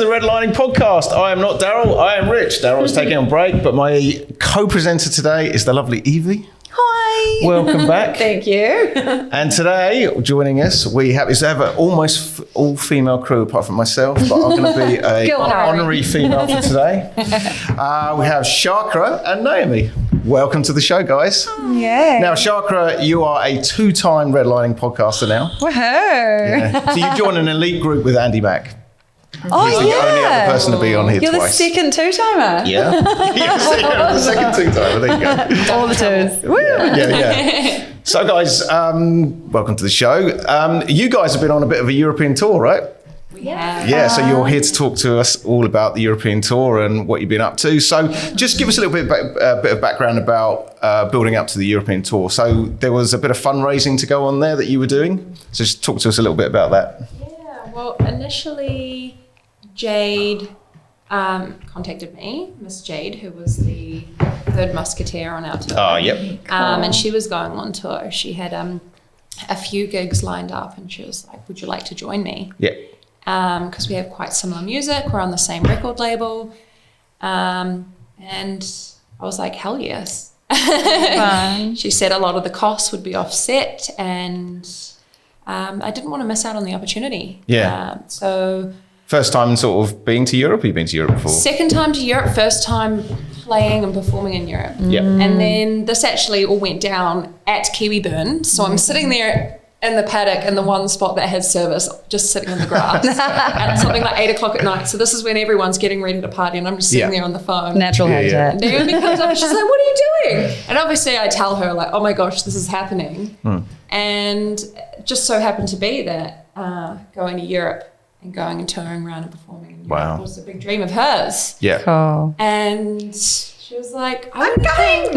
the Redlining podcast. I am not Daryl, I am Rich. Daryl's taking a break, but my co-presenter today is the lovely Evie. Hi. Welcome back. Thank you. And today, joining us, we have an almost all-female crew apart from myself, but I'm going to be an honorary female for today. We have Sharkra and Naomi. Welcome to the show, guys. Yeah. Now, Sharkra, you are a two-time Redlining podcaster now. Woohoo. Yeah. So you joined an elite group with Andy Mack. Oh, He's the only other person to be on here You're twice. the second two-timer. Yeah. You're the second two-timer. There you go. All the twos. Woo. Yeah. So, guys, welcome to the show. You guys have been on a bit of a European tour, right? Yeah, so you're here to talk to us all about the European tour and what you've been up to. So just give us a little bit of background about building up to the European tour. So there was a bit of fundraising to go on there that you were doing. So just talk to us a little bit about that. Yeah, well, initially Jade contacted me, Miss Jade, who was the third musketeer on our tour. Oh, yep. And she was going on tour. She had a few gigs lined up and she was like, would you like to join me? Yeah. Because we have quite similar music. We're on the same record label. And I was like, hell yes. She said a lot of the costs would be offset and I didn't want to miss out on the opportunity. Yeah. So first time sort of being to Europe? Or you've been to Europe before? second time to Europe, first time playing and performing in Europe. Yep. And then this actually all went down at Kiwiburn. So I'm sitting there in the paddock in the one spot that has service, just sitting on the grass. And it's something like 8:00 at night. So this is when everyone's getting ready to party and I'm just sitting there on the phone. Natural habitat. And Naomi comes up and she's like, what are you doing? And obviously I tell her like, oh my gosh, this is happening. And it just so happened to be that going to Europe and going and touring around and performing in Europe was a big dream of hers. Yeah. Cool. And she was like, I'm coming.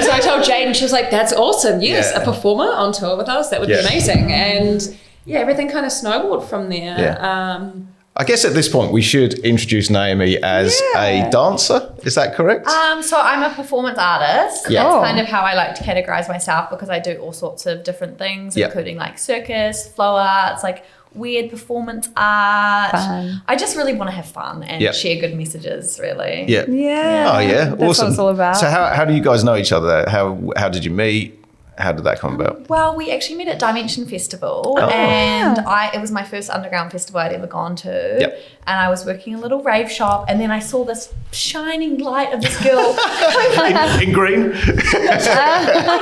So I told Jade and she was like, that's awesome. Yes, a performer on tour with us. That would be amazing. And everything kind of snowballed from there. Yeah. I guess at this point we should introduce Naomi as a dancer. Is that correct? So I'm a performance artist. Yeah. That's kind of how I like to categorize myself because I do all sorts of different things, including like circus, flow arts, like weird performance art. Fun. I just really want to have fun and share good messages, really. Yeah. Yeah. Oh, yeah. That's Awesome. what it's all about. So how do you guys know each other? How did you meet? How did that come about? Well, we actually met at Dimension Festival and it was my first underground festival I'd ever gone to. Yep. And I was working in a little rave shop and then I saw this shining light of this girl. in green? I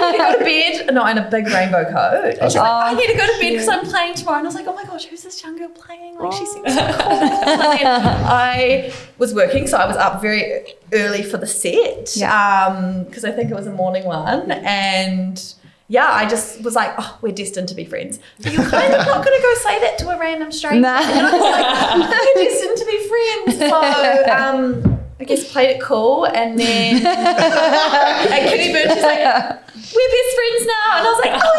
need to go to bed. No, in a big rainbow coat. And she's like, I need to go to bed because I'm playing tomorrow. And I was like, oh my gosh, who's this young girl playing? Like, she seems so cool. And then I was working, so I was up very early for the set because I think it was a morning one. And I just was like, oh, we're destined to be friends. So you're kind of not going to go say that to a random stranger. Nah. And I was like, we're destined to be friends. So I guess played it cool. And then at Kiwiburn, she's like, we're best friends now. And I was like, oh,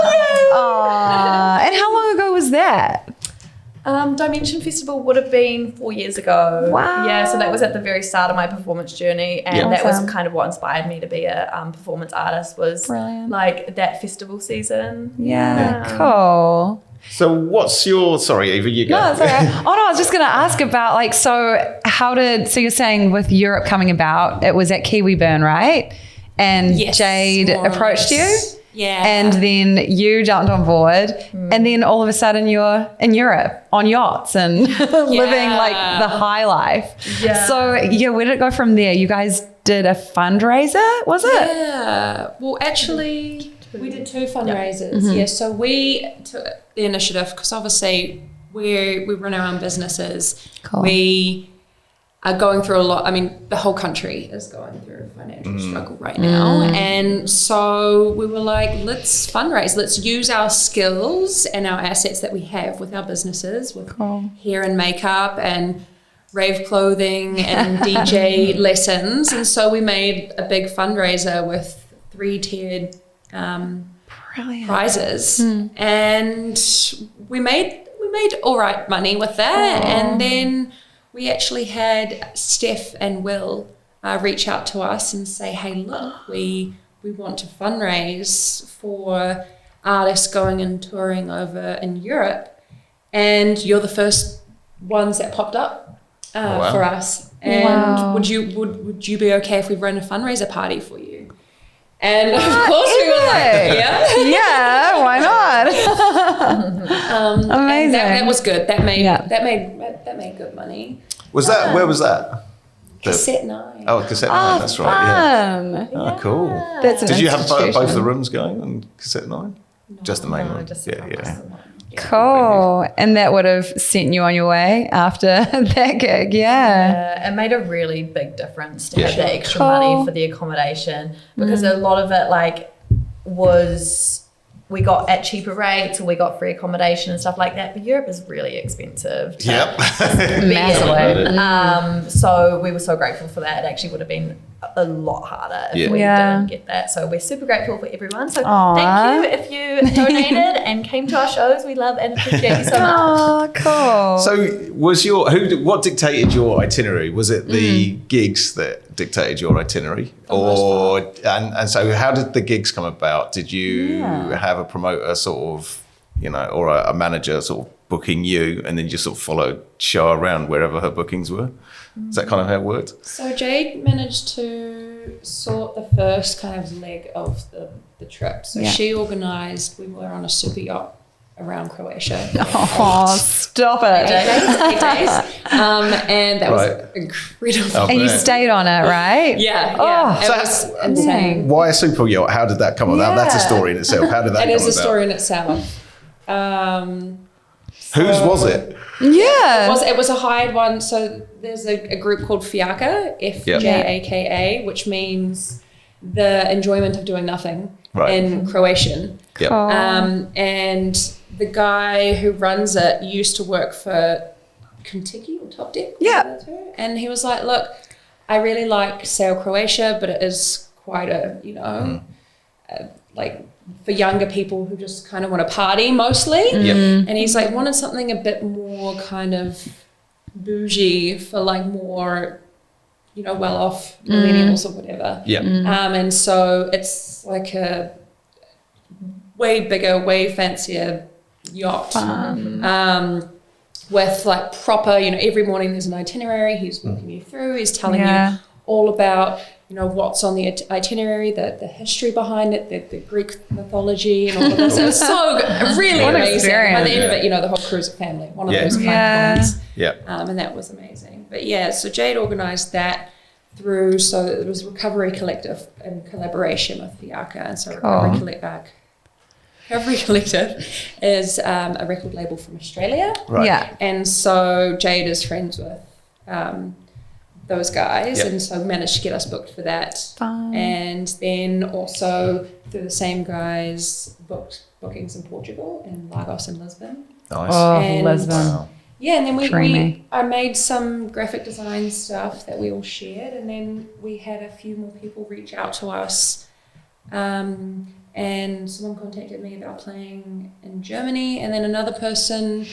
yeah. And how long ago was that? Dimension Festival would have been 4 years ago. Wow. Yeah, so that was at the very start of my performance journey. And that was kind of what inspired me to be a performance artist was like that festival season. Yeah. Cool. So what's your... Sorry, Eva, you go. No, it's all right. Oh, no, I was just going to ask about like, so you're saying with Europe coming about, it was at Kiwiburn, right? And Jade approached you? Yeah. And then you jumped on board and then all of a sudden you're in Europe on yachts and living like the high life. Yeah. So where did it go from there? You guys did a fundraiser, was it? Yeah. Well, actually, we did 2 fundraisers. Yeah. So we took the initiative because obviously we run our own businesses. Cool. We are going through a lot. I mean, the whole country is going through a financial struggle right now. And so we were like, let's fundraise. Let's use our skills and our assets that we have with our businesses, with hair and makeup and rave clothing and DJ lessons. And so we made a big fundraiser with 3-tiered prizes. And we made all right money with that. And then we actually had Steph and Will reach out to us and say, hey, look, we want to fundraise for artists going and touring over in Europe. and you're the first ones that popped up for us. And would you be okay if we run a fundraiser party for you? And of course we were like, yeah, why not? Amazing. That was good. That made good money. Was that where was that? Cassette 9. Oh, Cassette 9. That's right. Yeah. Oh, cool. That's Did you have both the rooms going on Cassette 9? Just the main one. Just Yeah. Cool. And that would have sent you on your way after that gig. Yeah. It made a really big difference to have the extra money for the accommodation, because a lot of it was we got at cheaper rates or we got free accommodation and stuff like that. But Europe is really expensive. Massively. So we were so grateful for that. It actually would have been a lot harder if we didn't get that. So we're super grateful for everyone. So thank you if you donated and came to our shows. We love and appreciate you so much. Oh, cool. So what dictated your itinerary? Was it the gigs that dictated your itinerary? And so how did the gigs come about? Did you have a promoter sort of, or a manager sort of booking you, and then you just sort of followed Shah around wherever her bookings were? Is that kind of how it worked? So Jade managed to sort the first kind of leg of the trip. So she organised, we were on a super yacht around Croatia. Oh, stop it. 8 days. And that was incredible. And you stayed on it, right? Yeah. It was insane. Why a super yacht? How did that come about? That's a story in itself. How did that come about? It is a story in itself. Whose was it? Yeah. It was a hired one. So there's a group called Fiaka, Fjaka, which means the enjoyment of doing nothing in Croatian. Yep. And the guy who runs it used to work for Kentucky or Top Deck. Yeah. And he was like, look, I really like Sail Croatia, but it is quite a, like for younger people who just kind of want to party mostly. Yep. And he's like, wanted something a bit more kind of bougie for like more, well-off millennials or whatever. Yeah. And so it's like a way bigger, way fancier yacht. With like proper, every morning there's an itinerary. He's walking you through. He's telling you all about, what's on the itinerary, the history behind it, the Greek mythology and all of this. It was so really amazing. By the end of it, the whole cruise family, one of those kind of ones. Yeah. And that was amazing. But so Jade organised that through, so it was Recovery Collective in collaboration with Fiaka. And so Recovery Collective is a record label from Australia. Right. Yeah. And so Jade is friends with those guys, and so managed to get us booked for that. Fun. And then also through the same guys booked bookings in Portugal and Lagos and Lisbon. Nice. Oh, And Lisbon. Wow. Yeah, and then Dreamy. I made some graphic design stuff that we all shared, and then we had a few more people reach out to us. And someone contacted me about playing in Germany, and then another person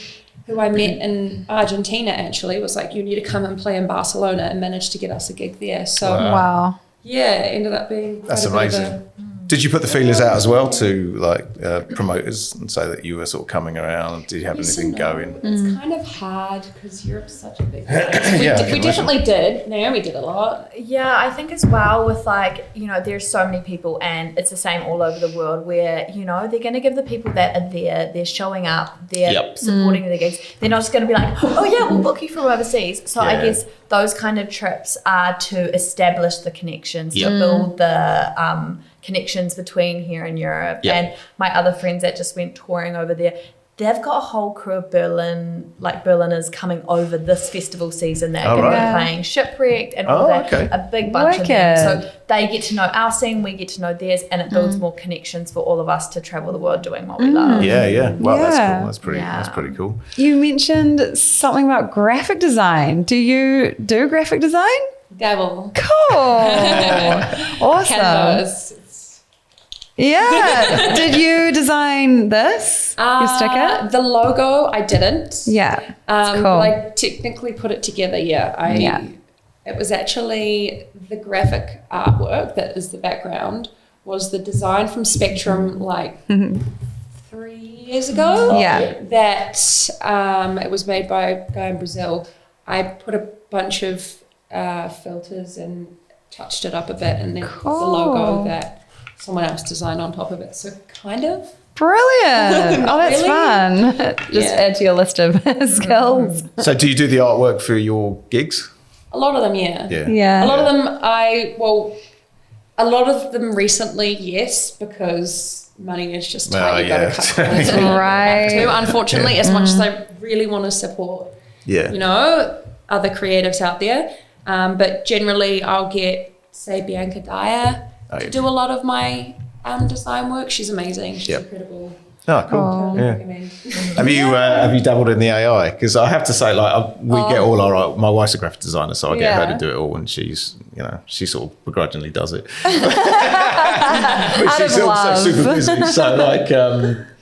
who I met in Argentina actually was like, you need to come and play in Barcelona, and managed to get us a gig there. So Wow. it ended up being That's quite a bit of amazing. Did you put the feelers out as well to promoters and say that you were sort of coming around? Did you have anything going? It's kind of hard because Europe's such a big place. I We can definitely did. Naomi did a lot. Yeah, I think as well with there's so many people, and it's the same all over the world where, they're going to give the people that are there, they're showing up, they're supporting the gigs. They're not just going to be like, oh yeah, we'll book you from overseas. So I guess those kind of trips are to establish the connections, to build the connections between here and Europe. And my other friends that just went touring over there, they've got a whole crew of Berliners coming over this festival season that are going to be playing Shipwrecked and all that. Okay. A big bunch of them. So they get to know our scene, we get to know theirs, and it builds more connections for all of us to travel the world doing what we love. Yeah. Well, that's cool. That's pretty cool. You mentioned something about graphic design. Do you do graphic design? Dabble. Cool. Awesome. Canvas. Yeah. Did you design this? Your sticker? The logo, I didn't. Yeah. Cool. But I technically put it together. It was actually the graphic artwork that is the background was the design from Spectrum 3 years ago. Yeah. That it was made by a guy in Brazil. I put a bunch of filters and touched it up a bit, and then the logo that someone else designed on top of it. So kind of. Brilliant. Oh, that's Really? fun. Just add to your list of skills. So do you do the artwork for your gigs? A lot of them, yeah. Yeah. A lot of them, a lot of them recently, yes, because money is just tight. You got to cut corners. Right. Unfortunately, as much as I really want to support, you know, other creatives out there, but generally I'll get, say, Bianca Dyer to do a lot of my design work. She's amazing. She's incredible. Oh, cool. Have you dabbled in the AI? Because I have to say, like, we get all our. My wife's a graphic designer, so I get her to do it all, and she's, you know, she sort of begrudgingly does it. But she's also super busy. So, like,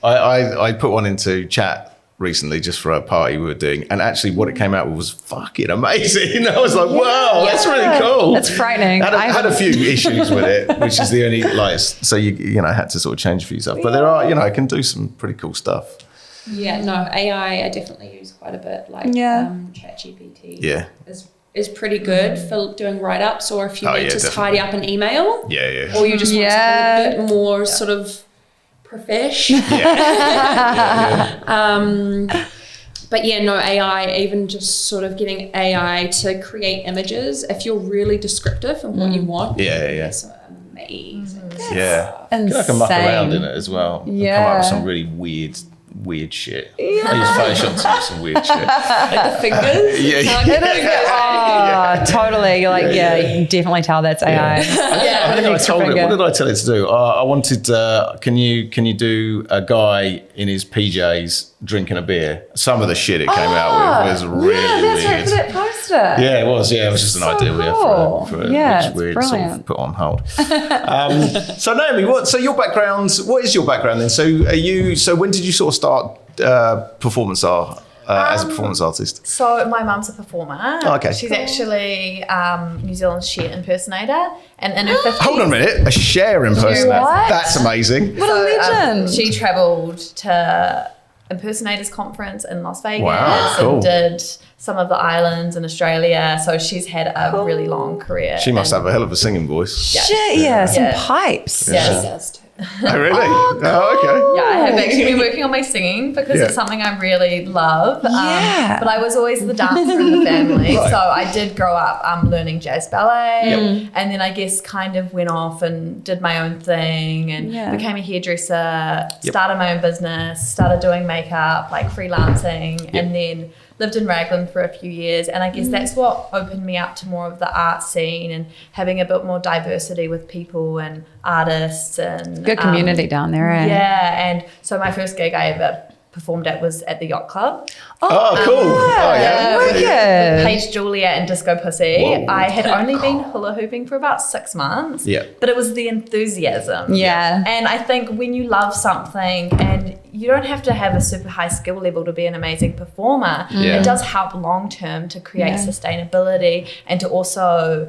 I put one into chat recently just for a party we were doing, and actually what it came out with was fucking amazing. I was like, wow, that's really cool. That's frightening. I had a few issues with it, which is the only, like, so you know, had to sort of change a few stuff. But there are, you know, I can do some pretty cool stuff. Yeah, no, AI I definitely use quite a bit, like ChatGPT is pretty good for doing write-ups, or if you need to tidy up an email. Or you just want something a bit more sort of profesh. But yeah, no, AI, even just sort of getting AI to create images, if you're really descriptive of what you want, it's amazing. I can muck around in it as well and come up with some really weird shit. I use Photoshop to do some weird shit. Like the fingers? Totally. You're like, you can definitely tell that's AI. I think I told it. What did I tell it to do? I wanted. Can you do a guy in his PJs drinking a beer? Some of the shit it came out with was really that's weird. right, for that poster. Yeah, it was. Yeah, it was just an idea for it, which we sort of put on hold. So Naomi, so your background? What is your background then? So So when did you sort of start performance art? As a performance artist? So my mum's a performer. Oh, okay. She's actually New Zealand's Cher impersonator. And in her 50s... Hold on a minute. A Cher impersonator? What? That's amazing. What a legend. She travelled to Impersonators Conference in Las Vegas cool. and did some of the islands in Australia. So she's had a really long career. She must have a hell of a singing voice. Some pipes. She does too. Oh, really? Oh, okay. Yeah, I have actually been working on my singing because it's something I really love. But I was always the dancer in the family. So I did grow up learning jazz ballet and then I guess kind of went off and did my own thing and became a hairdresser, started my own business, started doing makeup, like freelancing, and then lived in Raglan for a few years, and I guess that's what opened me up to more of the art scene and having a bit more diversity with people and artists and good community down there. Yeah, and so my first gig I ever performed at was at the Yacht Club. Oh, cool. With Paige Juliet and Disco Pussy. Whoa. I had only been hula hooping for about 6 months, but it was the enthusiasm. And I think when you love something and you don't have to have a super high skill level to be an amazing performer, it does help long term to create sustainability and to also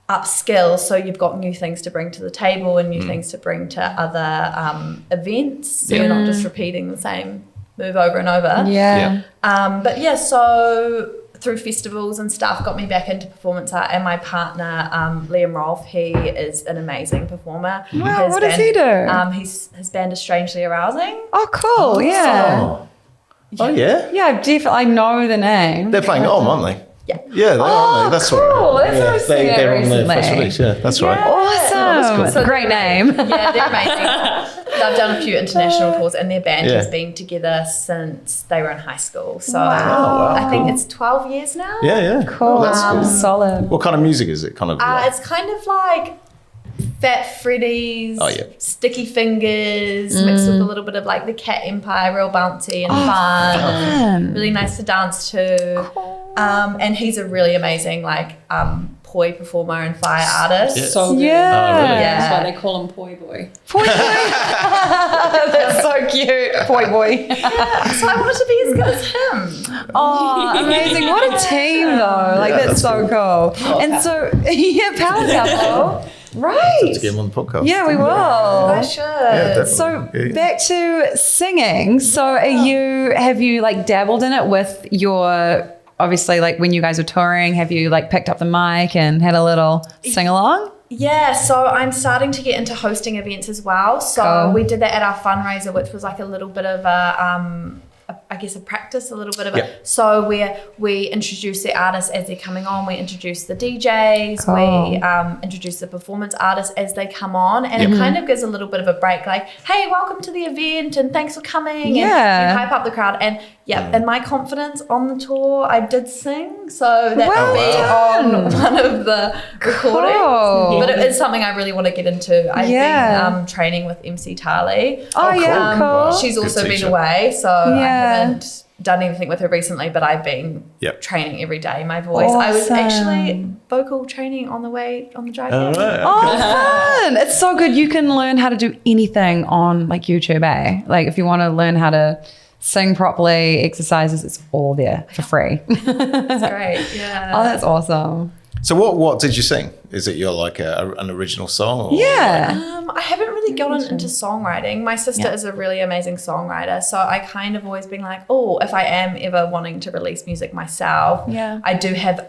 upskill, so you've got new things to bring to the table and new things to bring to other events, so you're not just repeating the same move over and over. But so through festivals and stuff got me back into performance art, and my partner Liam Rolfe, he is an amazing performer. Wow, what does he do? His band is Strangely Arousing. Oh, cool. Yeah, definitely. I know the name. They're playing Om, aren't they? Yeah, they are. That's cool. right. That's They're on their first release. That's right. Awesome. That's cool. Great name. Yeah, they're amazing. They've done a few international tours, and their band has been together since they were in high school. So I think it's 12 years now. Cool. That's cool. Solid. What kind of music is it? Kind of. It's kind of like Fat Freddy's, Sticky Fingers, mixed with a little bit of like the Cat Empire, real bouncy and fun. Really nice to dance to. Cool. And he's a really amazing poi performer and fire artist. So good. That's why they call him Poi Boy. Poi Boy. That's so cute. Poi Boy. So I wanted to be as good as him. Oh, amazing. What a team though. Like that's so cool. And so, power couple. Right. To get him on the podcast. Yeah, we will. I should. Yeah, definitely. So Yeah. back to singing. So have you like dabbled in it with your, obviously like when you guys were touring, have you like picked up the mic and had a little sing along? Yeah, so I'm starting to get into hosting events as well. So Cool. we did that at our fundraiser, which was like a little bit of a practice, a little bit of Yep. So we introduce the artists as they're coming on, we introduce the DJs, Cool. we introduce the performance artists as they come on, and it kind of gives a little bit of a break, like, hey, welcome to the event and thanks for coming, Yeah. and you hype up the crowd. And and my confidence on the tour, I did sing, so that Well will be done. on one of the recordings. Cool. But it is something I really want to get into. I've Yeah. been training with MC Tali. Oh, yeah, cool. Wow. She's Good also been teacher. away, so I Yeah. haven't done anything with her recently, but I've been Yep. training every day my voice. I was Awesome. actually vocal training on the drive All there. right. Oh, fun. It's so good. You can learn how to do anything on like YouTube, eh? Like if you want to learn how to sing properly, exercises, it's all there for free. That's great. Yeah. Oh, that's awesome. So what did you sing? Is it your like an original song? Or Yeah. I haven't really gotten into songwriting. My sister is a really amazing songwriter, so I kind of always been like, oh, if I am ever wanting to release music myself, Yeah. I do have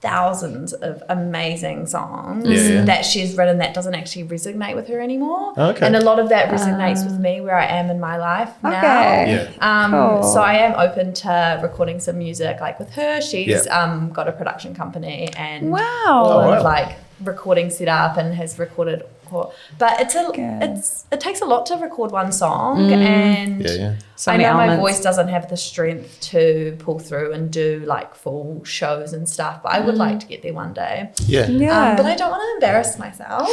thousands of amazing songs Yeah. that she's written that doesn't actually resonate with her anymore. Okay. And a lot of that resonates with me where I am in my life now. Okay. Yeah. Cool. So I am open to recording some music like with her. She's Yeah. got a production company and Wow. all Oh, wow. of like recording set up and has recorded. But Good. it takes a lot to record one song, and Yeah. So I many know my elements. voice doesn't have the strength to pull through and do like full shows and stuff. But I would like to get there one day. Yeah. Yeah. But I don't want to embarrass myself.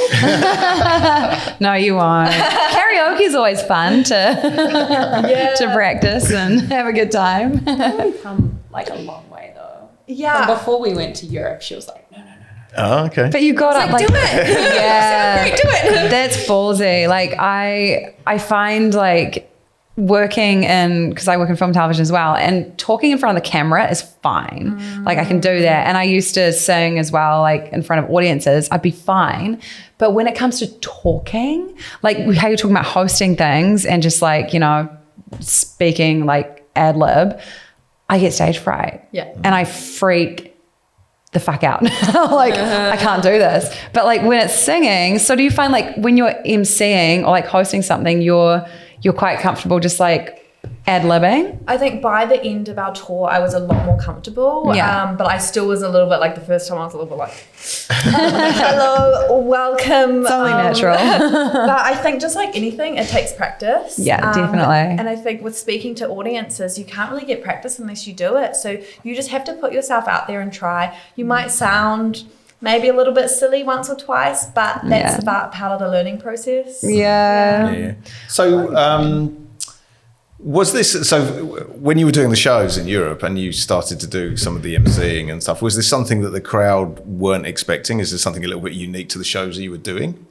No, you won't. Karaoke is always fun to practice and have a good time. We've come like a long way though. Yeah. From before we went to Europe, she was like, no. Oh, okay. But you got up like do it. yeah, Great, do it. That's ballsy. Like I find like working in, because I work in film television as well, and talking in front of the camera is fine. Like I can do that, and I used to sing as well, like in front of audiences. I'd be fine. But when it comes to talking, like how you're talking about hosting things and just like, you know, speaking like ad lib, I get stage fright. Yeah. And I freak the fuck out. Like I can't do this. But like when it's singing, so do you find like when you're emceeing or like hosting something, you're quite comfortable just like ad-libbing? I think by the end of our tour, I was a lot more comfortable. Yeah. But I still was a little bit like the first time I was a little bit like, hello, welcome. It's only natural. But I think just like anything, it takes practice. Yeah, definitely. And I think with speaking to audiences, you can't really get practice unless you do it. So you just have to put yourself out there and try. You might sound maybe a little bit silly once or twice, but that's about part of the learning process. Yeah. Yeah. So, was this, so when you were doing the shows in Europe and you started to do some of the emceeing and stuff, was this something that the crowd weren't expecting? Is this something a little bit unique to the shows that you were doing?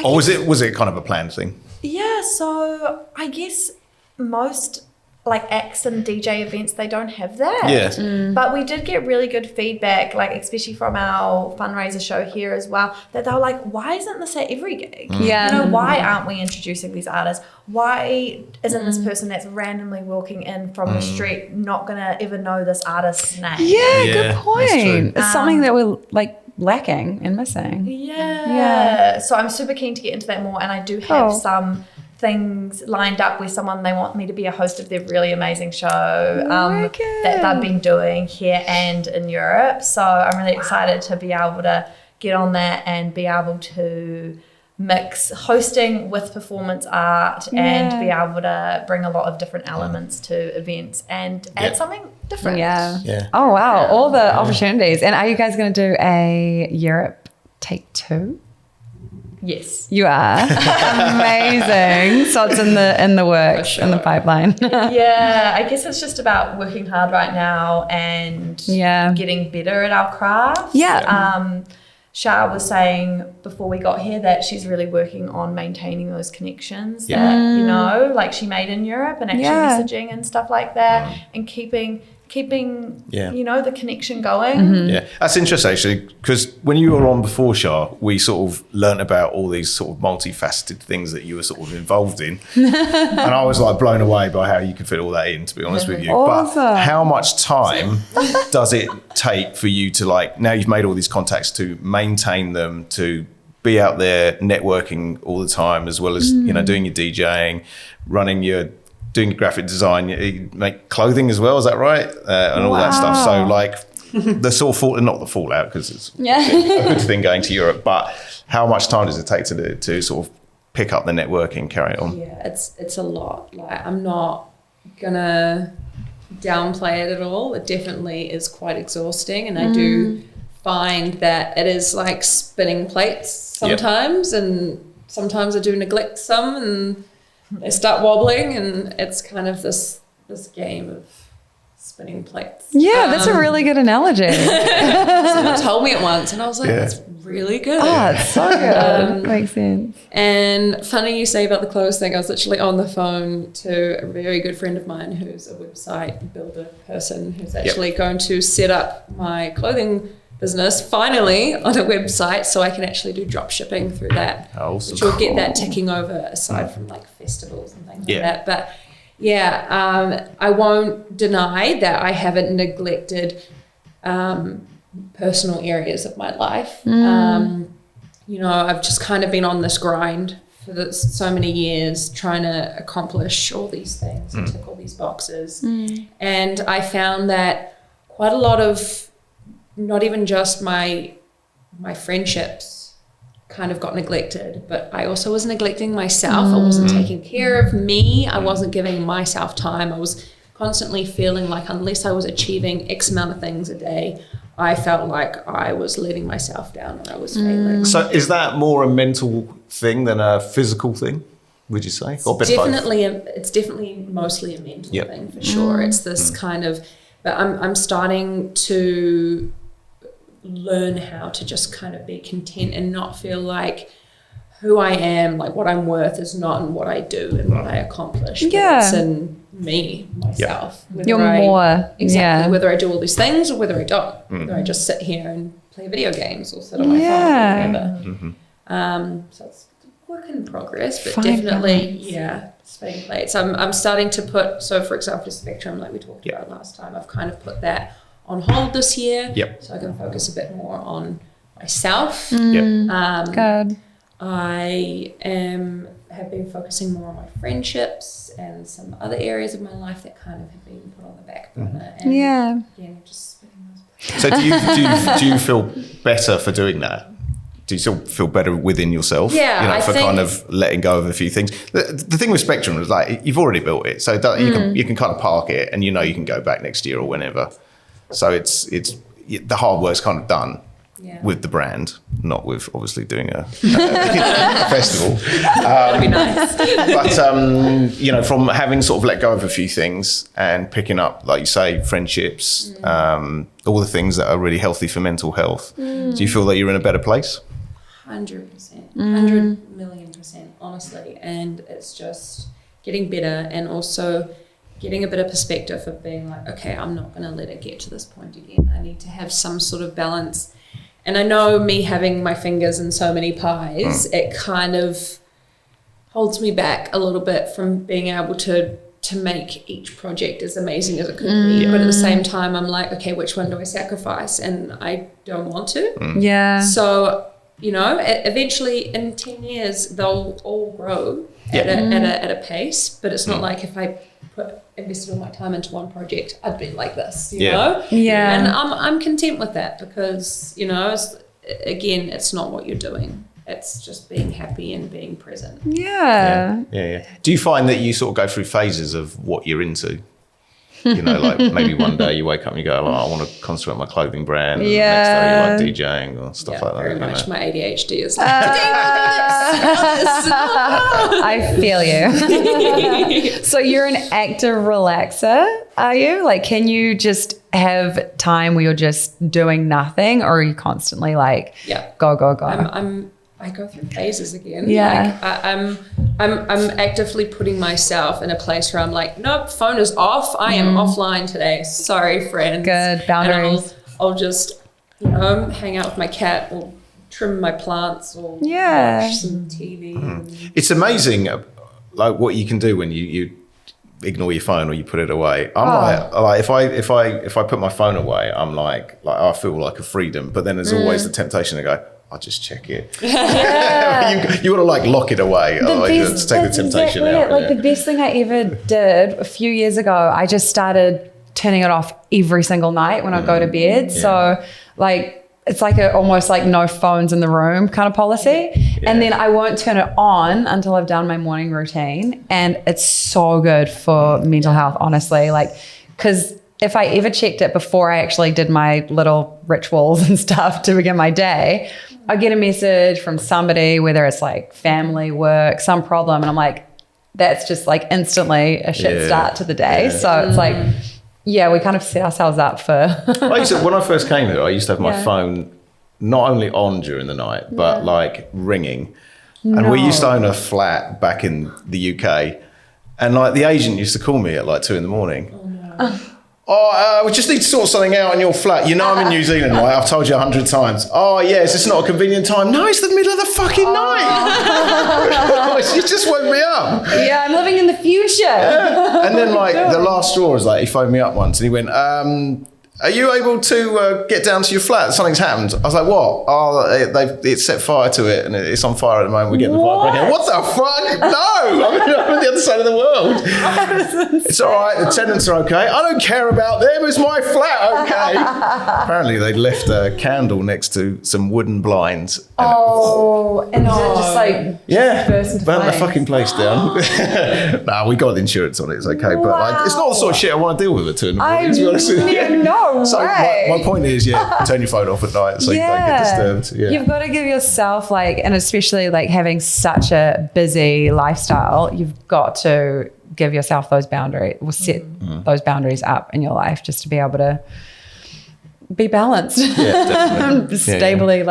Or was it kind of a planned thing? Yeah, so I guess most like acts and DJ events, they don't have that. Yeah. But we did get really good feedback, like especially from our fundraiser show here as well, that they were like, why isn't this at every gig? Yeah. You know, why aren't we introducing these artists? Why isn't this person that's randomly walking in from the street not going to ever know this artist's name? Yeah, Yeah, good that's point. true. It's something that we're like lacking and missing. Yeah. So I'm super keen to get into that more, and I do have Cool. some things lined up with someone. They want me to be a host of their really amazing show that they've been doing here and in Europe. So I'm really excited to be able to get on that and be able to mix hosting with performance art and be able to bring a lot of different elements to events and add something different. Yeah. Yeah. Oh wow, all the opportunities. And are you guys going to do a Europe take 2? Yes. You are. Amazing. So it's in the works, in the pipeline. Yeah, I guess it's just about working hard right now and getting better at our craft. Yeah. Shah was saying before we got here that she's really working on maintaining those connections that, you know, like she made in Europe and actually messaging and stuff like that and keeping keeping, Yeah. the connection going. Yeah, that's interesting actually, because when you were on before, Shar, we sort of learnt about all these sort of multifaceted things that you were sort of involved in. And I was like blown away by how you could fit all that in, to be honest with you. Awesome. But how much time does it take for you to, like, now you've made all these contacts, to maintain them, to be out there networking all the time, as well as, doing your DJing, doing graphic design, you make clothing as well, is that right? And all that stuff. So like the sort of not the fallout, because it's a good thing going to Europe, but how much time does it take to sort of pick up the networking, carry it on? Yeah, it's a lot. Like, I'm not gonna downplay it at all. It definitely is quite exhausting, and I do find that it is like spinning plates sometimes, and sometimes I do neglect some, and they start wobbling, and it's kind of this game of spinning plates. Yeah, that's a really good analogy. Someone told me it once, and I was like, that's really good. Oh, it's so good. Makes sense. And funny you say about the clothes thing, I was literally on the phone to a very good friend of mine who's a website builder person who's actually going to set up my clothing business finally on a website, so I can actually do drop shipping through that. Awesome. Which will get that ticking over, aside from like festivals and things like that. But I won't deny that I haven't neglected personal areas of my life. I've just kind of been on this grind for so many years, trying to accomplish all these things and tick all these boxes. And I found that quite a lot of, not even just my friendships kind of got neglected, but I also was neglecting myself. I wasn't taking care of me. I wasn't giving myself time. I was constantly feeling like unless I was achieving X amount of things a day, I felt like I was letting myself down or I was failing. So is that more a mental thing than a physical thing, would you say? Or It's definitely mostly a mental thing, for sure. It's this kind of, but I'm starting to learn how to just kind of be content and not feel like who I am, like what I'm worth is not in what I do and what I accomplish, but it's in me, myself. You're more. Exactly. Whether I do all these things or whether I don't. Whether I just sit here and play video games or sit on my phone or whatever. So it's a work in progress, but definitely, spinning plates. I'm starting to put, so for example, Spectrum, like we talked about last time, I've kind of put that on hold this year, so I can focus a bit more on myself. Good. I have been focusing more on my friendships and some other areas of my life that kind of have been put on the back burner. And just spinning those plates. So do you feel better for doing that? Do you still feel better within yourself? Yeah, I for think, kind of letting go of a few things. The thing with Spectrum is like you've already built it, so you can kind of park it, and you can go back next year or whenever. So it's the hard work's kind of done with the brand, not with obviously doing a festival. That'd be nice. But from having sort of let go of a few things and picking up, like you say, friendships, all the things that are really healthy for mental health. Do you feel that you're in a better place? 100%, 100 million%, honestly. And it's just getting better, and also getting a bit of perspective of being like, okay, I'm not going to let it get to this point again. I need to have some sort of balance. And I know me having my fingers in so many pies, it kind of holds me back a little bit from being able to make each project as amazing as it could be. But at the same time, I'm like, okay, which one do I sacrifice? And I don't want to. Yeah. So, eventually in 10 years, they'll all grow at a pace. But it's not like if I invested all my time into one project, I'd be like this, you know? Yeah. And I'm content with that because, it's not what you're doing. It's just being happy and being present. Yeah. Do you find that you sort of go through phases of what you're into? Like maybe one day you wake up and you go, I want to concentrate on my clothing brand. And the next day you like DJing or stuff like that. Very much. My ADHD is like, I feel you. So you're an active relaxer, are you? Like, can you just have time where you're just doing nothing, or are you constantly like, go, go, go? I go through phases again. Yeah. Like, I'm actively putting myself in a place where I'm like, nope, phone is off. I am offline today. Sorry, friends. Good boundaries. And I'll just, you know, hang out with my cat or trim my plants or watch some TV. It's amazing, like what you can do when you ignore your phone or you put it away. I'm like if I put my phone away, I'm like I feel like a freedom. But then there's always the temptation to go, I'll just check it. Yeah. you want to like lock it away. Just take the temptation out. Like the best thing I ever did a few years ago, I just started turning it off every single night when I go to bed. Yeah. So like it's like almost like no phones in the room kind of policy. Yeah. And then I won't turn it on until I've done my morning routine. And it's so good for mental health, honestly. Like, because if I ever checked it before I actually did my little rituals and stuff to begin my day, I get a message from somebody, whether it's like family, work, some problem. And I'm like, that's just like instantly a shit start to the day. Yeah. So it's like, yeah, we kind of set ourselves up for. When I first came here, I used to have my phone not only on during the night, but like ringing. And we used to own a flat back in the UK. And like the agent used to call me at like 2 a.m. We just need to sort something out in your flat. You know I'm in New Zealand, right? I've told you 100 times. Oh, yes, it's not a convenient time. No, it's the middle of the fucking night. You just woke me up. Yeah, I'm living in the future. Yeah. And then like the last straw was like, he phoned me up once and he went, are you able to get down to your flat? Something's happened. I was like, what? Oh, it's set fire to it and it's on fire at the moment. We're getting the fire breaking out. What the fuck? No, I'm on the other side of the world. It's all right. The tenants are okay. I don't care about them. It's my flat, okay? Apparently they left a candle next to some wooden blinds. And just like burst into burnt the fucking place down. Nah, we got insurance on it. It's okay. But like, it's not the sort of shit I want to deal with at 2 a.m. to be honest with you. No. So my point is, turn your phone off at night so you don't get disturbed. Yeah. You've got to give yourself like, and especially like having such a busy lifestyle, you've got to give yourself those boundaries, or set those boundaries up in your life just to be able to be balanced. Yeah, definitely. Stably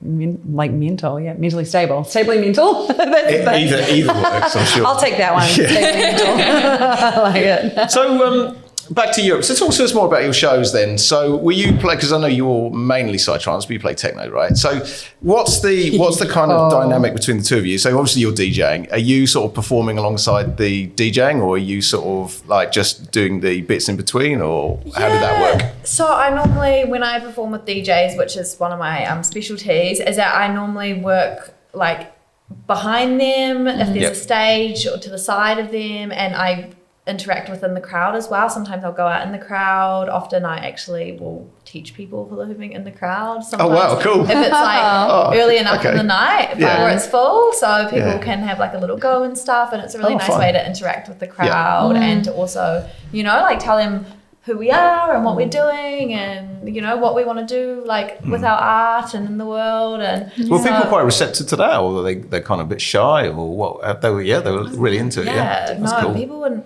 mentally stable. Stably mental. Either works, I'm sure. I'll take that one. Yeah. Stably mental. I like it. So, back to Europe. So talk to us more about your shows then. So will you play, because I know you're mainly psytrance, but you play techno, right? So what's the kind of dynamic between the two of you? So obviously you're DJing. Are you sort of performing alongside the DJing, or are you sort of like just doing the bits in between, or how did that work? So I normally, when I perform with DJs, which is one of my specialties, is that I normally work like behind them if there's a stage, or to the side of them, and I interact within the crowd as well. Sometimes I'll go out in the crowd. Often I actually will teach people hula hooping in the crowd. Sometimes, oh wow, cool. If it's like early enough in the night before it's full, so people can have like a little go and stuff, and it's a really nice way to interact with the crowd and to also, you know, like tell them who we are and what we're doing and, you know, what we want to do like with our art and in the world. And were people quite receptive to that, or they're kind of a bit shy, or what? They were really into it. Yeah, no, cool.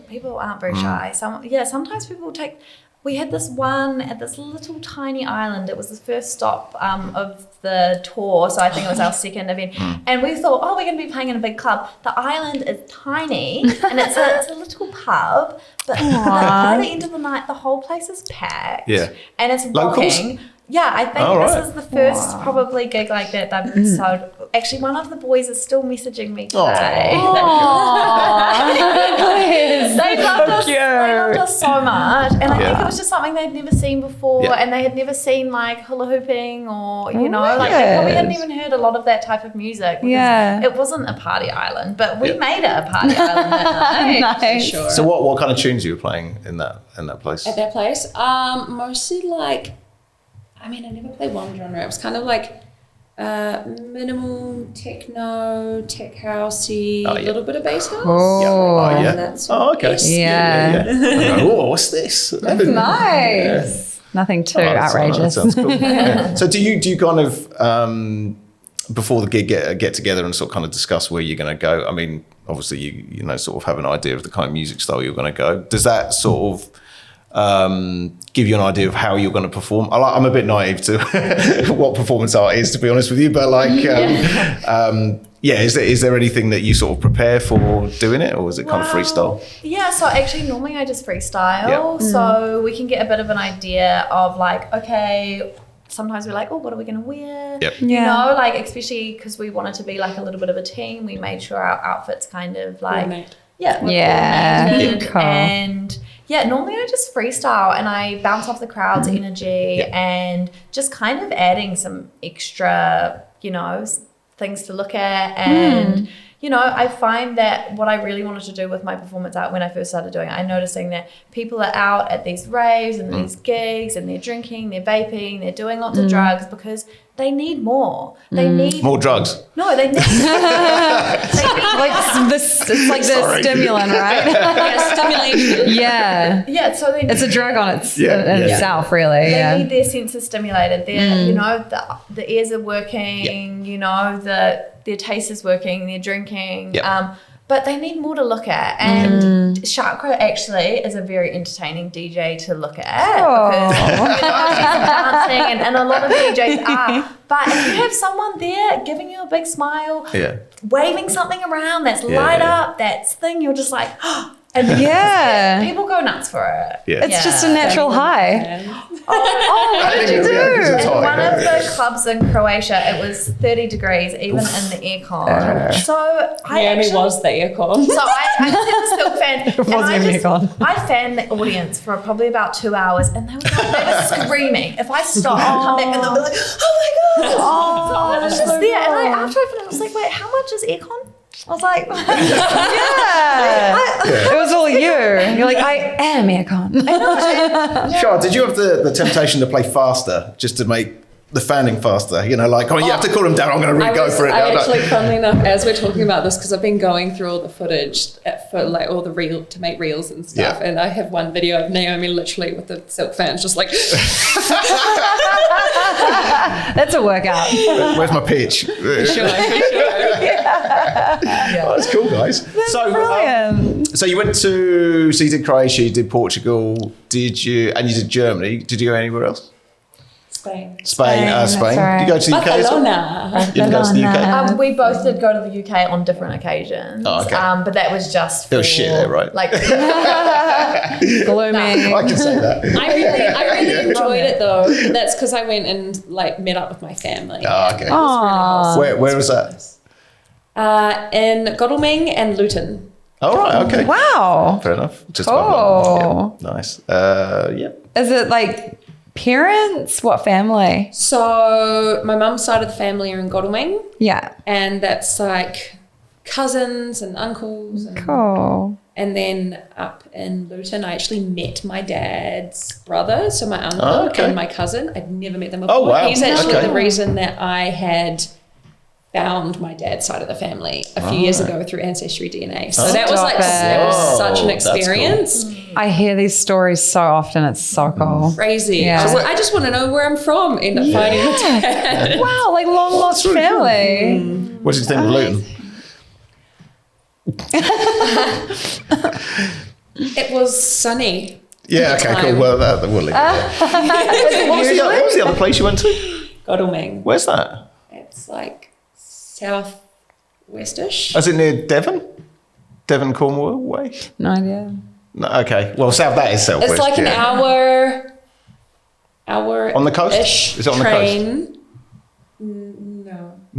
People aren't very shy. Sometimes people take. We had this one at this little tiny island. It was the first stop of the tour, so I think it was our second event. And we thought, we're going to be playing in a big club. The island is tiny, and it's a little pub. But by the end of the night, the whole place is packed. Yeah, and it's rocking. Yeah, I think this is the first probably gig like that I've sold. Actually, one of the boys is still messaging me today. They loved us so much. And I think it was just something they'd never seen before, and they had never seen like hula hooping, or, you know, like they probably hadn't even heard a lot of that type of music. Yeah. It wasn't a party island, but we made it a party island that night. Nice. Sure. So what kind of tunes are you playing in that place? At that place? Mostly like, I mean, I never played one genre. It was kind of like minimal techno, tech housey, a little bit of bass house. Okay. Yeah. What's this? That's nice. Nothing too outrageous. That sounds cool. So do you kind of before the gig get together and sort of kind of discuss where you're going to go? I mean, obviously you know sort of have an idea of the kind of music style you're going to go. Does that sort of give you an idea of how you're going to perform. I'm a bit naive to what performance art is, to be honest with you, but like, is there anything that you sort of prepare for doing it, or is it kind of freestyle? Yeah, so actually normally I just freestyle. Yeah. So we can get a bit of an idea of like, okay, sometimes we're like, oh, what are we going to wear? Yep. You know, like, especially because we wanted to be like a little bit of a team, we made sure our outfits kind of like, coordinated. Cool. And normally I just freestyle and I bounce off the crowd's energy and just kind of adding some extra, you know, things to look at. And you know, I find that what I really wanted to do with my performance art when I first started doing it, I'm noticing that people are out at these raves and these gigs and they're drinking, they're vaping, they're doing lots of drugs because they need more. They need more drugs. No, they need It's like the stimulant, right? Stimulation. Yeah, so it's a drug on itself, really. They need their senses stimulated. Their, you know, the ears are working. You know, their taste is working. They're drinking. But they need more to look at. And Sharkra actually is a very entertaining DJ to look at because you know, she's dancing and a lot of DJs are. But if you have someone there giving you a big smile, waving something around that's light up, that's thing, you're just like, and people go nuts for it. It's just a natural high. What did you do? In one of the clubs in Croatia, it was 30 degrees, even in the aircon. So Naomi was the aircon. So I just had the silk fan. It wasn't even aircon. I fanned the audience for probably about 2 hours, and they were screaming. If I stop and come back, and they'll be like, "Oh my god!" So I was just there, and after I finished, I was like, "Wait, how much is aircon?" I was like, It was all you. You're like, I am aircon. Char, did you have the temptation to play faster just to make the fanning faster? You know, like, you have to cool them down. I'm going to really go for it. I actually, funnily enough, as we're talking about this, because I've been going through all the footage for like all the reel to make reels and stuff, and I have one video of Naomi literally with the silk fans, just like. That's a workout. Where's my pitch? Sure. Oh, that's cool, guys. Brilliant. So you went to, so you did Croatia, you did Portugal, and you did Germany. Did you go anywhere else? Spain. Spain. That's right. Did you go to the UK as well? Barcelona. You didn't go to the UK? we both did go to the UK on different occasions. Oh, okay. But that was just for, It was shit there, right? Like, Gloomy. I can say that. I really enjoyed it though. That's because I went and like met up with my family. Oh, okay. Where was that? In Godalming and Luton. Oh, right, okay. Wow. Fair enough. Just Cool. yeah, nice. Is it like parents? What family? So my mum's side of the family are in Godalming. Yeah. And that's like cousins and uncles. And, Cool. and then up in Luton, I actually met my dad's brother. So my uncle and my cousin. I'd never met them before. Oh, wow. He's actually Okay. the reason that I had found my dad's side of the family a few years ago through Ancestry DNA. So that was like such an that's cool. experience. I hear these stories so often. It's so cool. Crazy. Yeah. I was like, I just want to know where I'm from. End up finding my dad. Wow, like long lost really family. What did you think of Luton? It was sunny. Yeah, okay, cool. Well, we'll leave it there. What was the other place you went to? Godalming. Where's that? It's like southwestish. Is it near Devon? Devon, Cornwall way? No idea. No, okay. Well, that is southwest. It's like an hour on the coast. Is it on the coast?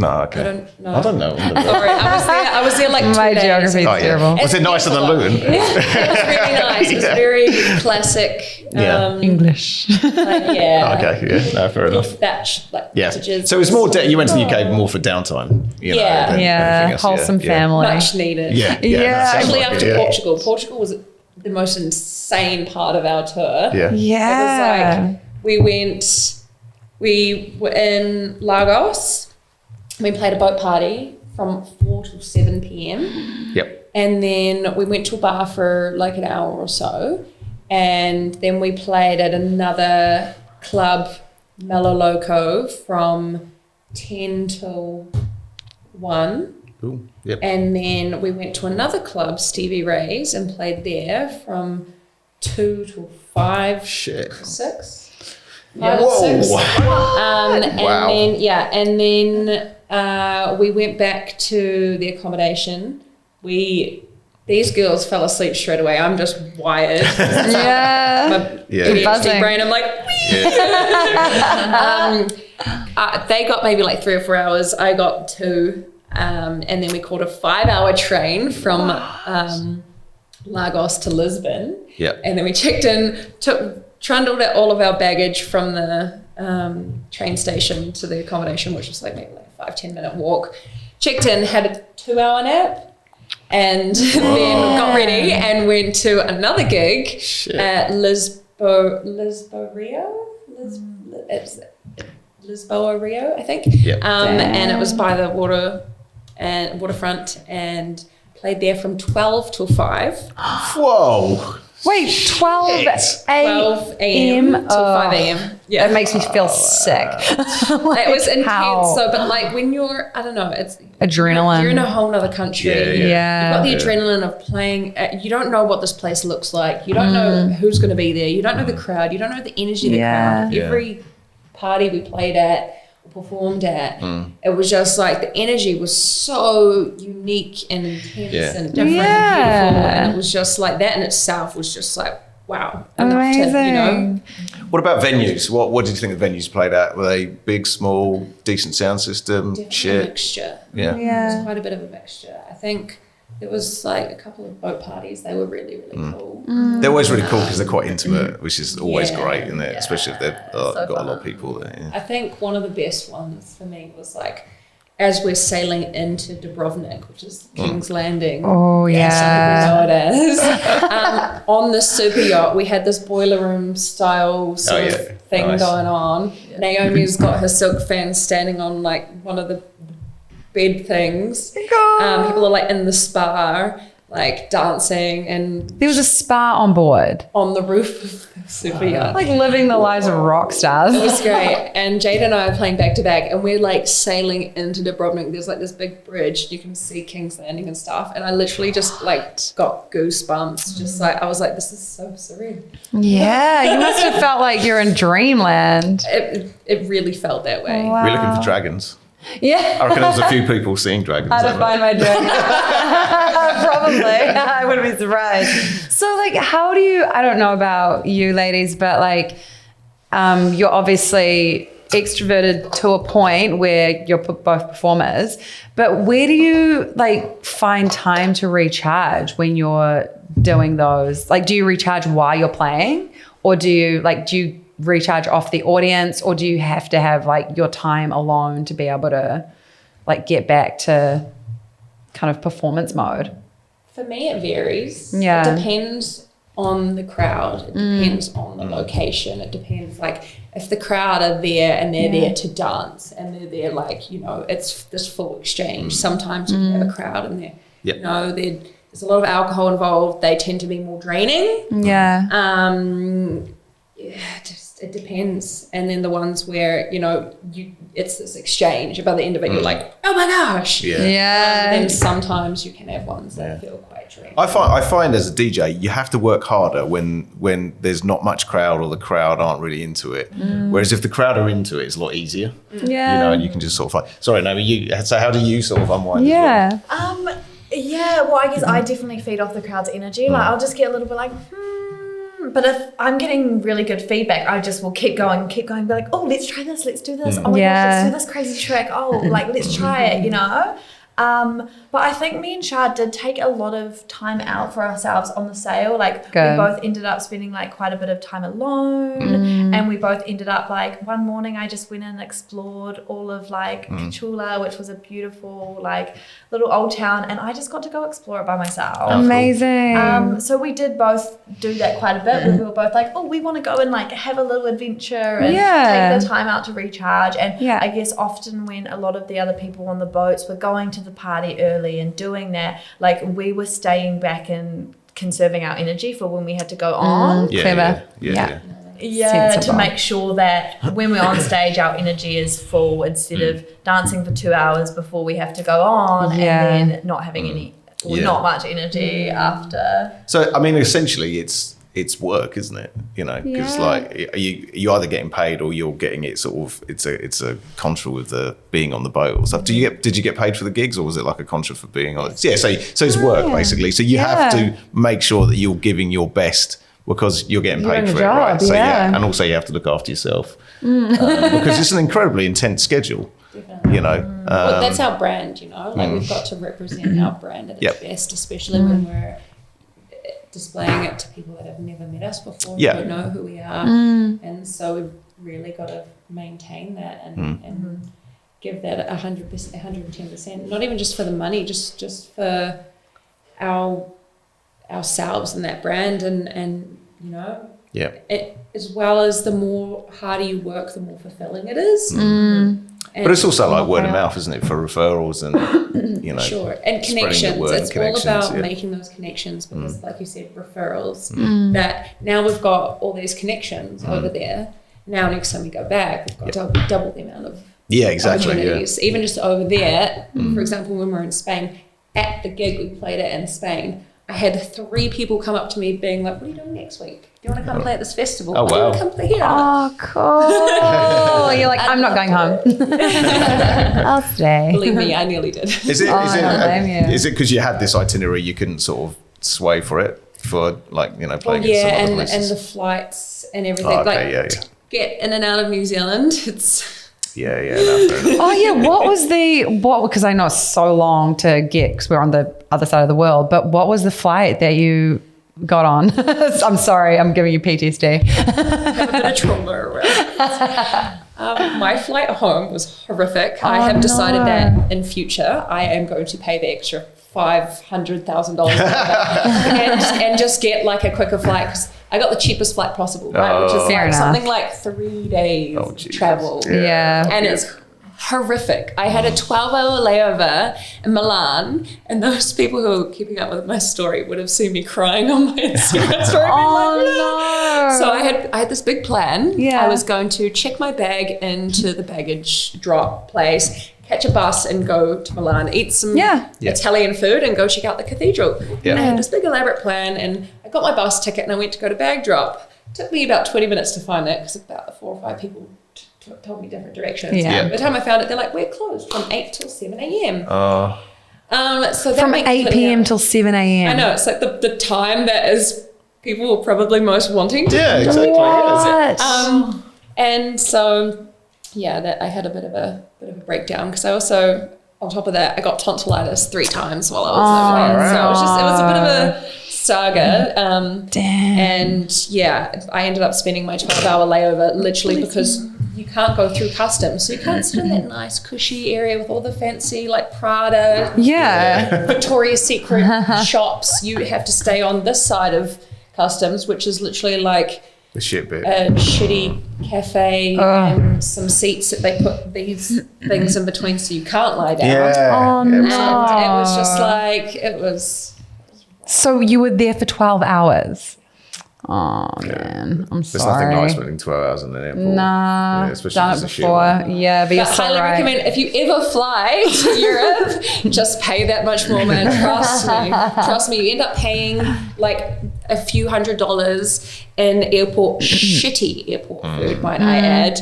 No, okay. I don't know. Sorry, I was there like 2 My days. geography is Oh, yeah. terrible. Was it nicer than Luton? It was really nice. It was very classic. English. Okay, yeah, no, fair enough. Thatch, like Yeah. cottages. So it was more. You went to the UK more for downtime. You know, Yeah. than anything else. Wholesome family. much needed. Yeah. Yeah. Especially sounds like after it, Portugal. Portugal was the most insane part of our tour. Yeah. Yeah. It was like we were in Lagos. We played a boat party from 4 till 7 p.m. Yep. And then we went to a bar for like an hour or so. And then we played at another club, Mellow Loco, from 10 till 1. Cool. Yep. And then we went to another club, Stevie Ray's, and played there from 2 till 5. Shit. 6. Yeah. Whoa. 6. And Wow. then we went back to the accommodation. These girls fell asleep straight away. I'm just wired. Yeah. My ADHD Buzzing. brain. I'm like, they got maybe like 3 or 4 hours. I got 2. And then we caught a 5-hour train from Lagos to Lisbon. Yep. And then we checked in, trundled out all of our baggage from the train station to the accommodation, which was like maybe like a 5-10 minute walk. Checked in, had a 2-hour nap. And then got ready and went to another gig at Lisboa Rio, I think. Yep. And it was by the waterfront, and played there from 12 till 5. Whoa. Wait, 12 12 a.m. till 5 a.m. Yeah. That makes me feel sick. It was intense. how? So, but like when you're, I don't know, it's Adrenaline. You're in a whole other country. Yeah. You've got the adrenaline of playing. You don't know what this place looks like. You don't know who's going to be there. You don't know the crowd. You don't know the energy of the crowd. Yeah. Every party we played at or performed at, it was just like the energy was so unique and intense and different and beautiful. And it was just like that in itself was just like, wow. Enough to, you know. What about venues? What did you think the venues you played at? Were they big, small, decent sound system? Definitely a mixture. Yeah. It was quite a bit of a mixture. I think there was like a couple of boat parties. They were really, really cool. They're always really cool because they're quite intimate, which is always Yeah. great, isn't it? Especially if they've got a lot of fun. people there. Yeah. I think one of the best ones for me was like as we're sailing into Dubrovnik, which is King's Landing. Oh, yeah. Some people know it as. On the super yacht, we had this boiler room style sort of thing going on. Yeah. Naomi's got her silk fan standing on like one of the bed things. People are like in the spa, like dancing, and There was a spa on board. on the roof of the super yacht. Like living the lives of rock stars. It was great. And Jade and I are playing back to back, and we're like sailing into Dubrovnik. There's like this big bridge. You can see King's Landing and stuff. And I literally just like got goosebumps. Just like, I was like, this is so surreal. Yeah, you must have felt like you're in dreamland. It really felt that way. Wow. We're looking for dragons. Yeah. I reckon there was a few people seeing dragons. How to there, find my dragon. Probably. I wouldn't be surprised. So like, how do you, I don't know about you ladies, but like, you're obviously extroverted to a point where you're both performers, but where do you like find time to recharge when you're doing those? Like, do you recharge while you're playing, or do you recharge off the audience, or do you have to have like your time alone to be able to like get back to kind of performance mode? For me, it varies. Yeah. It depends on the crowd. It depends on the location. It depends, like, if the crowd are there and they're there to dance and they're there, like, you know, it's this full exchange. Sometimes you can have a crowd and they're, you know, there's a lot of alcohol involved. They tend to be more draining. Yeah. It depends. And then the ones where, you know, it's this exchange. By the end of it, you're like, oh my gosh. Yeah. Yeah. And sometimes you can have ones that feel quite draining. I find as a DJ, you have to work harder when there's not much crowd or the crowd aren't really into it. Whereas if the crowd are into it, it's a lot easier. Yeah. You know, and you can just sort of like, sorry, Naomi, so how do you sort of unwind? Yeah. Yeah, well, I guess I definitely feed off the crowd's energy. Like, I'll just get a little bit like, but if I'm getting really good feedback, I just will keep going, be like, oh, let's try this, let's do this. Oh my gosh, let's do this crazy trick. Oh, like, let's try it, you know? But I think me and Shah did take a lot of time out for ourselves on the sail. Like, we both ended up spending like quite a bit of time alone, and we both ended up like one morning I just went and explored all of like Kachula, which was a beautiful like little old town, and I just got to go explore it by myself. Amazing. So we did both do that quite a bit. We were both like, oh, we want to go and like have a little adventure and take the time out to recharge. And I guess often when a lot of the other people on the boats were going to the party early and doing that, like we were staying back and conserving our energy for when we had to go on. Clever. Yeah, to make sure that when we're on stage, our energy is full instead of dancing for 2 hours before we have to go on and then not having any or not much energy after. So, I mean, essentially, it's it's work, isn't it? You know, because like you either getting paid or you're getting it sort of. It's a contra with the being on the boat or stuff. Did you get paid for the gigs, or was it like a contra for being on? Yeah, so it's work basically. So you have to make sure that you're giving your best because you're getting paid for it, right? So and also you have to look after yourself because it's an incredibly intense schedule. Definitely. You know, well, that's our brand. You know, like we've got to represent our brand at its best, especially when we're displaying it to people that have never met us before, who don't know who we are, and so we've really got to maintain that and give that 100%, 110%. Not even just for the money, just for ourselves and that brand, and you know, it, as well as the more harder you work, the more fulfilling it is. But it's also like word of mouth, isn't it, for referrals and, you know. Sure, and connections. It's all about making those connections because, like you said, referrals. That now we've got all these connections over there. Now, next time we go back, we've got double the amount of opportunities. Even just over there, for example, when we were in Spain, at the gig we played at in Spain, I had 3 people come up to me being like, "What are you doing next week? Do you want to come play at this festival? Oh, wow. Come play here." Oh, cool. You're like, I'm not going home. I'll stay. Believe me, I nearly did. Is it because you had this itinerary you couldn't sort of sway for it for like, you know, playing in some other places? And the flights and everything. To get in and out of New Zealand, it's... What was because I know it's so long to get because we're on the other side of the world, but what was the flight that you got on? I'm sorry, I'm giving you PTSD. I have a bit of trauma around. My flight home was horrific. I have decided that in future I am going to pay the extra $500,000 and just get like a quicker flight because I got the cheapest flight possible, right? Which is like something like 3 days travel. And it's horrific. I had a 12-hour layover in Milan, and those people who are keeping up with my story would have seen me crying on my Instagram story. So I had this big plan. I was going to check my bag into the baggage drop place, catch a bus and go to Milan, eat some Italian food and go check out the cathedral. And I had this big elaborate plan, and I got my bus ticket and I went to go to bag drop. It took me about 20 minutes to find it because about 4 or 5 people told me different directions. By the time I found it, they're like, "We're closed from 8 till 7 a.m. So that from 8 p.m. till 7 a.m. I know, it's like the time that is people are probably most wanting to. Yeah, exactly. And so, that I had a bit of a breakdown because I also, on top of that, I got tonsillitis 3 times while I was there. So it was a bit of a saga. And I ended up spending my 12-hour layover literally because you can't go through customs. So you can't sit in that nice cushy area with all the fancy like Prada, Victoria's Secret shops. You have to stay on this side of customs, which is literally like the shit bit. A shitty cafe and some seats that they put these things in between so you can't lie down. No. And it was just like, it was... So you were there for 12 hours? Oh, man. I'm sorry. There's nothing nice spending 12 hours in an airport. Nah, done it before. Yeah, but you're so highly recommend, if you ever fly to Europe, just pay that much more, man. Trust me. You end up paying like a few $100s in shitty airport food, might I add,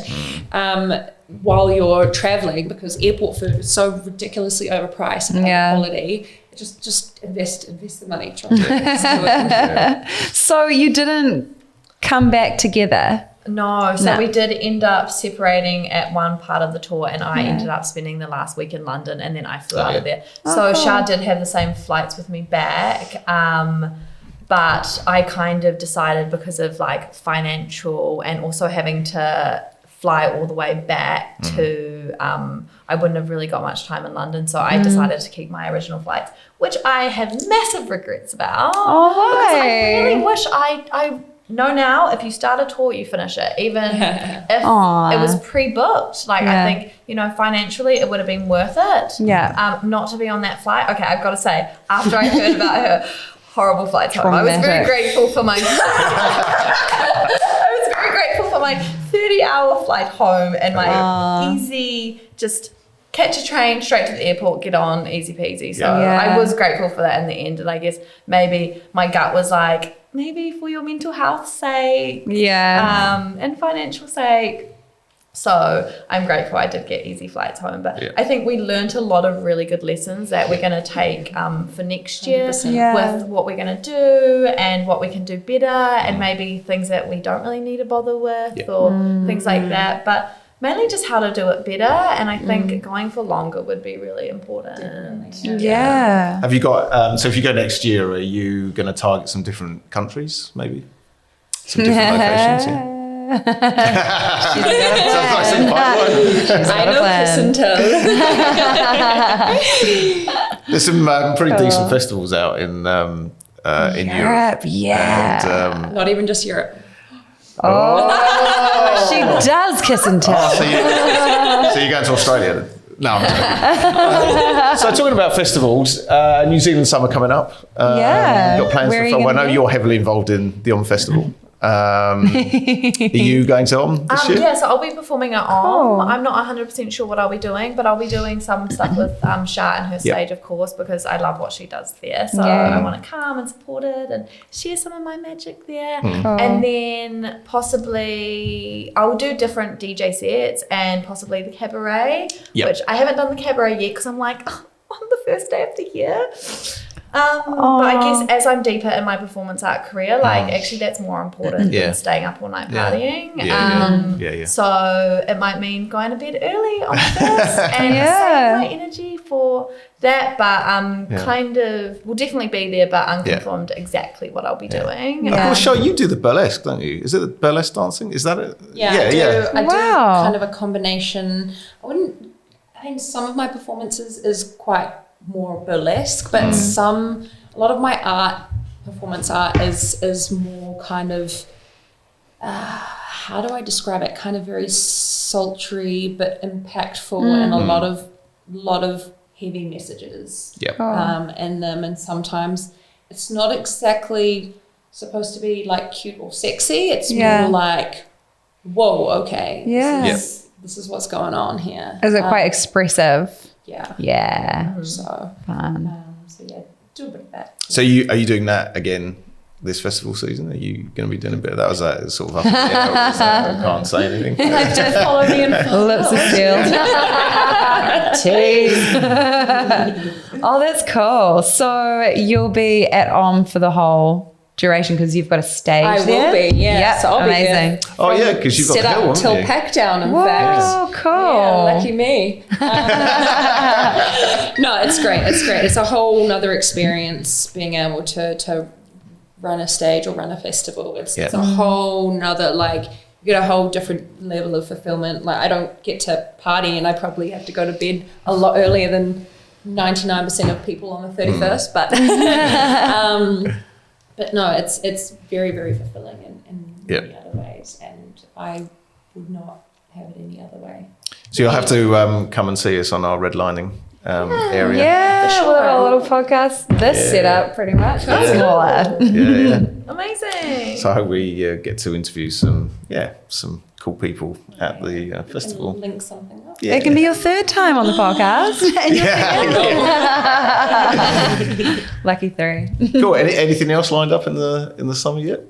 while you're traveling, because airport food is so ridiculously overpriced and high quality. Just invest the money. Trust me. So you didn't come back together? No. So we did end up separating at one part of the tour, and I ended up spending the last week in London, and then I flew out of there. So Shah did have the same flights with me back, but I kind of decided because of like financial and also having to fly all the way back to I wouldn't have really got much time in London, so I decided to keep my original flights, which I have massive regrets about. Because I really wish I know now, if you start a tour, you finish it, even if it was pre-booked. Like I think, financially it would have been worth it. Not to be on that flight. Okay, I've got to say, after I heard about her horrible flights home, I was very grateful for my 30-hour flight home and my easy, just catch a train straight to the airport, get on, easy peasy. So I was grateful for that in the end. And I guess maybe my gut was like, maybe for your mental health sake, and financial sake. So I'm grateful I did get easy flights home, but I think we learned a lot of really good lessons that we're going to take for next year with what we're going to do and what we can do better, and maybe things that we don't really need to bother with or things like that. But mainly just how to do it better, and I think going for longer would be really important. Yeah. Have you got, so if you go next year, are you going to target some different countries, maybe? Some different locations? Yeah. Sounds like some pipeline. I know Kiss and Tell. There's some pretty decent festivals out in Europe. Yeah. And, Not even just Europe. She does kiss and tell. so you're going to Australia then? No, I'm joking. So talking about festivals, New Zealand summer coming up. You've got plans for fun. I know you're heavily involved in the Om Festival. Are you going to Om this year? Yeah, so I'll be performing at Om. I'm not 100% sure what I'll be doing, but I'll be doing some stuff with Shah and her stage, of course, because I love what she does there. So I want to come and support it and share some of my magic there. And then possibly I'll do different DJ sets and possibly the cabaret, which I haven't done the cabaret yet because I'm like, on the first day of the year. But I guess as I'm deeper in my performance art career, like actually that's more important than staying up all night partying. So it might mean going to bed early on the first and saving my energy for that. But kind of will definitely be there, but unconfirmed exactly what I'll be doing. Of course, Sho, you do the burlesque, don't you? Is it the burlesque dancing? Is that it? I do kind of a combination. I think some of my performances is quite more burlesque, but a lot of my performance art is more kind of how do I describe it? Kind of very sultry but impactful, and a lot of heavy messages in them, and sometimes it's not exactly supposed to be like cute or sexy. It's more like, whoa, okay, this is what's going on here. Is it quite expressive? Yeah. So fun. Do a bit of that. So are you doing that again this festival season? Are you going to be doing a bit of that? Was that sort of up in the air? I can't say anything. Just follow me and lips are sealed. Oh, that's cool. So you'll be at Om for the whole duration because you've got a stage there? I will be, yeah. So I'll amazing. Be oh, yeah, because you've got set up till pack down, in fact. Oh, cool. Yeah, lucky me. No, it's great. It's great. It's a whole nother experience being able to run a stage or run a festival. It's a whole nother, like, you get a whole different level of fulfillment. Like, I don't get to party and I probably have to go to bed a lot earlier than 99% of people on the 31st, but no, it's very, very fulfilling in many other ways, and I would not have it any other way. So you'll have to come and see us on our Redlining area. Yeah, we'll have a little podcast. This setup, pretty much. That's smaller. Amazing. So I hope we get to interview some cool people at the festival. Link something up. It can be your third time on the podcast. Lucky 3. Cool. Anything else lined up in the summer yet?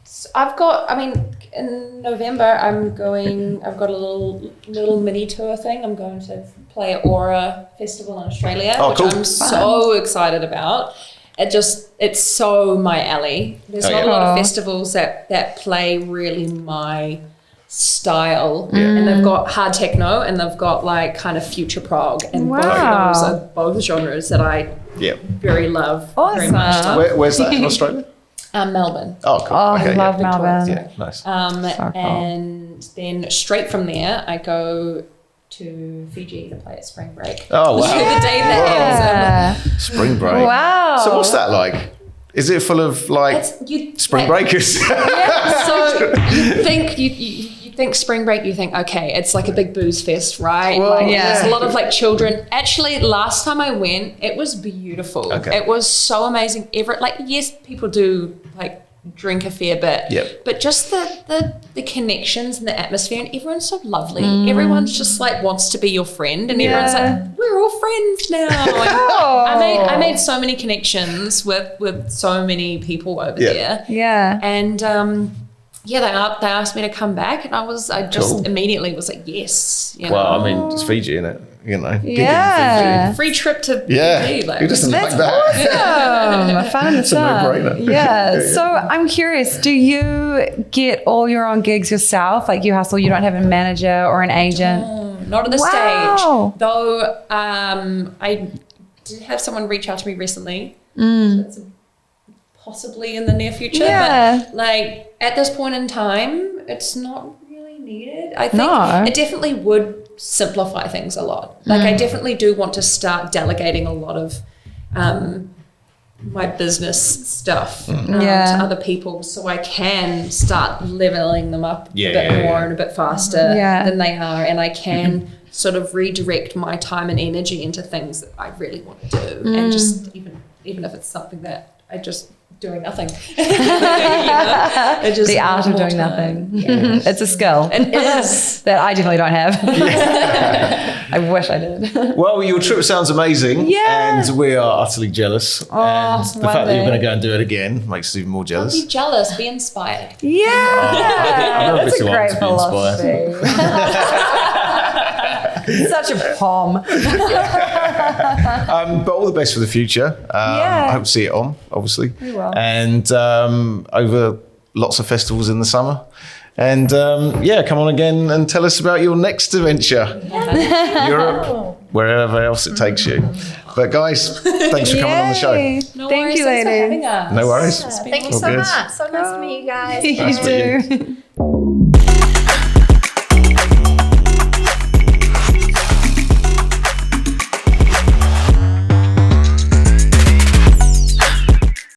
So I've got. I mean, in November, I've got a little mini tour thing. I'm going to play at Aura Festival in Australia, which I'm so excited about. It's so my alley. There's not a lot of festivals that play really my style, and they've got hard techno and they've got like kind of future prog, and both of those are both genres that I very love very much. Where's that in Australia? Melbourne. Oh, cool. Oh, I love Melbourne. Yeah, nice. So cool. And then straight from there, I go to Fiji to play at Spring Break. Oh, wow. The day that ends. Spring Break. Wow. So what's that like? Is it full of like spring breakers? Yeah. So you think Spring Break, you think, okay, it's like a big booze fest, right? Well, there's a lot of like children. Actually, last time I went, it was beautiful. Okay. It was so amazing. Yes, people do like drink a fair bit. Yep. But just the connections and the atmosphere, and everyone's so lovely. Everyone's just like wants to be your friend, and everyone's like, we're all friends now. I made so many connections with so many people over there. Yeah. And they asked me to come back, and I just immediately was like, yes. You know? Well, I mean, it's Fiji, innit? You know. Gig in Yeah. Fiji. Free trip to Yeah. Fiji, like, Who doesn't like That's that? awesome. Fun It's a no-brainer. Yeah. So I'm curious, do you get all your own gigs yourself? Like you hustle, you don't have a manager or an agent? Not at this Wow. stage. Though I did have someone reach out to me recently. That's possibly in the near future. Yeah. But like at this point in time, it's not really needed. I think No. it definitely would simplify things a lot. Like I definitely do want to start delegating a lot of my business stuff to other people, so I can start leveling them up a bit more and a bit faster than they are, and I can sort of redirect my time and energy into things that I really want to do, and just even if it's something that I just doing nothing. It just The art of more doing time. nothing. It's a skill. It is. That I definitely don't have. I wish I did. Well, your trip sounds amazing. Yeah. And we are utterly jealous. and the one fact that you're day. going to go and do it again makes us even more jealous. Be jealous, be inspired. Yeah. I've never That's been a to one great to be inspired. philosophy. Such a palm. But all the best for the future. I hope to see it on, obviously. We will. And over lots of festivals in the summer. And come on again and tell us about your next adventure. Europe, wherever else it takes you. But guys, thanks for coming on the show. Yay. No Thank worries, you, thanks for ladies. having us. No worries. Thank you All so good. much. So nice to meet you guys. You Nice to meet do.